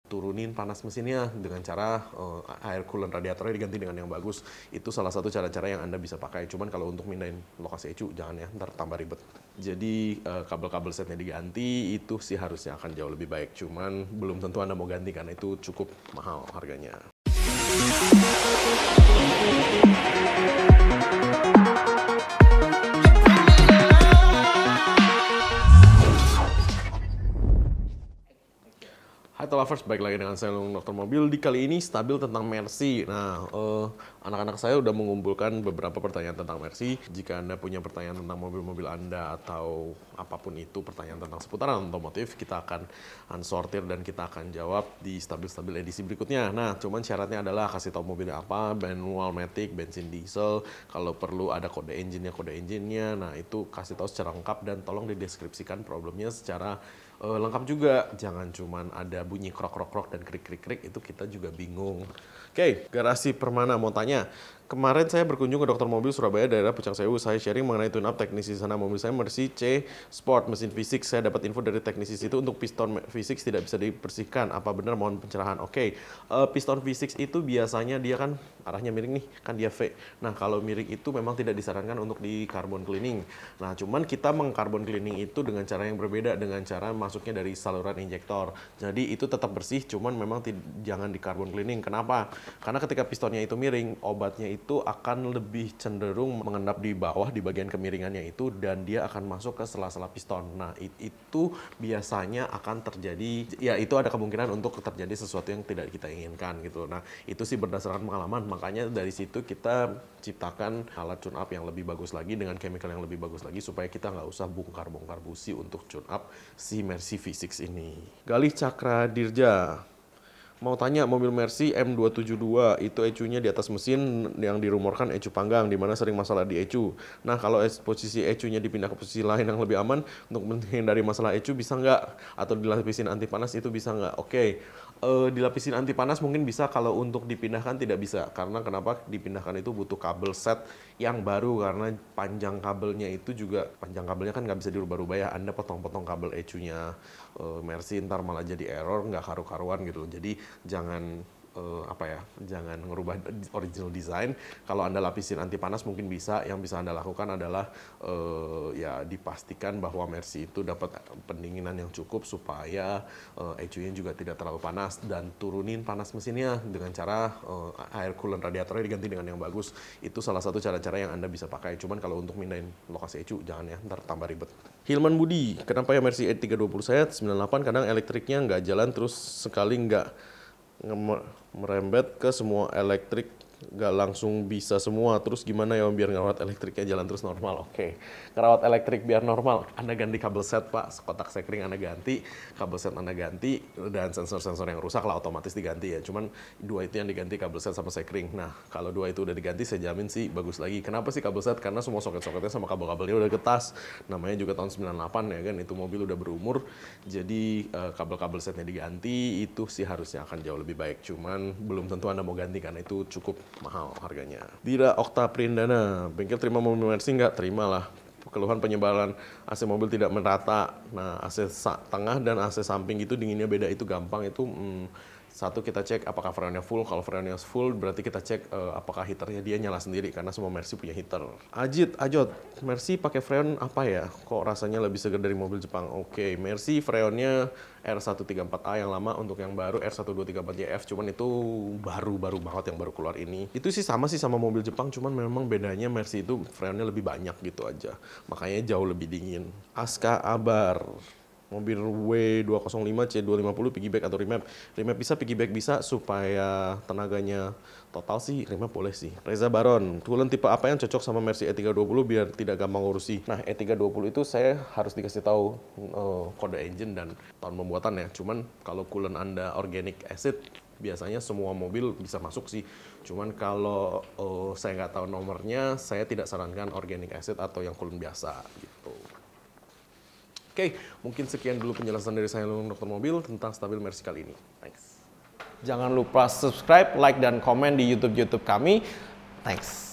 turunin panas mesinnya dengan cara air coolant radiatornya diganti dengan yang bagus. Itu salah satu cara-cara yang Anda bisa pakai. Cuman kalau untuk mindahin lokasi ECU jangan ya, ntar tambah ribet. Jadi kabel-kabel setnya diganti itu sih harusnya akan jauh lebih baik. Cuman belum tentu Anda mau ganti karena itu cukup mahal harganya. Hai Lovers, baik lagi dengan saya Dr. Mobil. Di kali ini stabil tentang Mercy. Nah, anak-anak saya udah mengumpulkan beberapa pertanyaan tentang Mercy. Jika Anda punya pertanyaan tentang mobil-mobil Anda atau apapun itu pertanyaan tentang seputaran otomotif, kita akan unsortir dan kita akan jawab di stabil-stabil edisi berikutnya. Nah, cuman syaratnya adalah kasih tahu mobilnya apa, manual, matic, bensin, diesel. Kalau perlu ada kode engine-nya. Nah, itu kasih tahu secara lengkap dan tolong dideskripsikan problemnya secara lengkap juga. Jangan cuman ada bunyi krok-krok-krok dan krik-krik-krik, itu kita juga bingung. Oke, Garasi Permana mau tanya. Kemarin saya berkunjung ke Dokter Mobil Surabaya, daerah Pucang Sewu. Saya sharing mengenai tune-up teknisi sana. Mobil saya Mercy C Sport, mesin V6. Saya dapat info dari teknisi situ untuk piston V6 tidak bisa dibersihkan. Apa benar? Mohon pencerahan. Oke, piston V6 itu biasanya dia kan arahnya miring nih, kan dia V. Nah, kalau miring itu memang tidak disarankan untuk di carbon cleaning. Nah, cuman kita mengcarbon cleaning itu dengan cara yang berbeda, dengan cara masuknya dari saluran injektor. Jadi itu tetap bersih, cuman memang jangan di carbon cleaning. Kenapa? Karena ketika pistonnya itu miring, obatnya itu akan lebih cenderung mengendap di bawah di bagian kemiringannya itu dan dia akan masuk ke sela-sela piston. Nah, itu biasanya akan terjadi, ya itu ada kemungkinan untuk terjadi sesuatu yang tidak kita inginkan gitu. Nah, itu sih berdasarkan pengalaman, makanya dari situ kita ciptakan alat tune up yang lebih bagus lagi dengan chemical yang lebih bagus lagi supaya kita nggak usah bongkar-bongkar busi untuk tune up si Mercy V6 ini. Galih Cakra Dirja mau tanya, mobil Mercy M272 itu ECU-nya di atas mesin yang dirumorkan ECU panggang, di mana sering masalah di ECU. Nah, kalau posisi ECU-nya dipindah ke posisi lain yang lebih aman untuk menghindari masalah ECU bisa nggak? Atau dilapisin anti panas itu bisa nggak? Oke, dilapisin anti panas mungkin bisa, kalau untuk dipindahkan tidak bisa. Karena kenapa? Dipindahkan itu butuh kabel set yang baru, karena panjang kabelnya itu juga, panjang kabelnya kan nggak bisa dirubah-rubah ya. Anda potong-potong kabel ECU-nya Mercy ntar malah jadi error, nggak karu-karuan gitu. Jadi jangan jangan ngerubah original design. Kalau Anda lapisin anti panas mungkin bisa. Yang bisa Anda lakukan adalah ya dipastikan bahwa Mercy itu dapat pendinginan yang cukup supaya ECU-nya juga tidak terlalu panas, dan turunin panas mesinnya dengan cara air coolant radiatornya diganti dengan yang bagus. Itu salah satu cara-cara yang Anda bisa pakai. Cuman kalau untuk mindahin lokasi ECU jangan ya, ntar tambah ribet. Hilman Budi, kenapa ya Mercy E320 saya 98 kadang elektriknya nggak jalan, terus sekali nggak merembet ke semua elektrik, nggak langsung bisa semua. Terus gimana ya biar ngerawat elektriknya jalan terus normal? Oke, ngerawat elektrik biar normal, Anda ganti kabel set Pak, kotak sekring Anda ganti, kabel set Anda ganti, dan sensor-sensor yang rusak lah otomatis diganti ya. Cuman dua itu yang diganti, kabel set sama sekring. Nah, kalau dua itu udah diganti saya jamin sih bagus lagi. Kenapa sih kabel set? Karena semua soket-soketnya sama kabel-kabelnya udah getas. Namanya juga tahun 98 ya kan, itu mobil udah berumur. Jadi kabel-kabel setnya diganti, itu sih harusnya akan jauh lebih baik. Cuman belum tentu Anda mau ganti karena itu cukup mahal harganya. Dira Okta Prindana, bengkel terima mobil Mercy nggak? Terima lah. Keluhan penyebaran AC mobil tidak merata. Nah, AC tengah dan AC samping itu dinginnya beda, itu gampang. Itu satu, kita cek apakah freonnya full. Kalau freonnya full berarti kita cek apakah heaternya dia nyala sendiri, karena semua Mercy punya heater. Ajot, Mercy pakai freon apa ya? Kok rasanya lebih segar dari mobil Jepang? Oke, Mercy freonnya R134A yang lama, untuk yang baru R1234JF, cuman itu baru banget yang baru keluar ini. Itu sih sama mobil Jepang, cuman memang bedanya Mercy itu freonnya lebih banyak gitu aja. Makanya jauh lebih dingin. Aska Abar, mobil W205C250 piggyback atau remap? Remap bisa, piggyback bisa, supaya tenaganya total sih remap boleh sih. Reza Baron, coolant tipe apa yang cocok sama Mercy E320 biar tidak gampang ngurusi? Nah, E320 itu saya harus dikasih tahu kode engine dan tahun pembuatan ya. Cuman kalau coolant Anda organic acid, biasanya semua mobil bisa masuk sih. Cuman kalau saya nggak tahu nomornya, saya tidak sarankan organic acid atau yang coolant biasa gitu. Oke, mungkin sekian dulu penjelasan dari saya Dr. Mobil tentang stabil Mercy kali ini. Thanks. Jangan lupa subscribe, like, dan komen di YouTube kami. Thanks.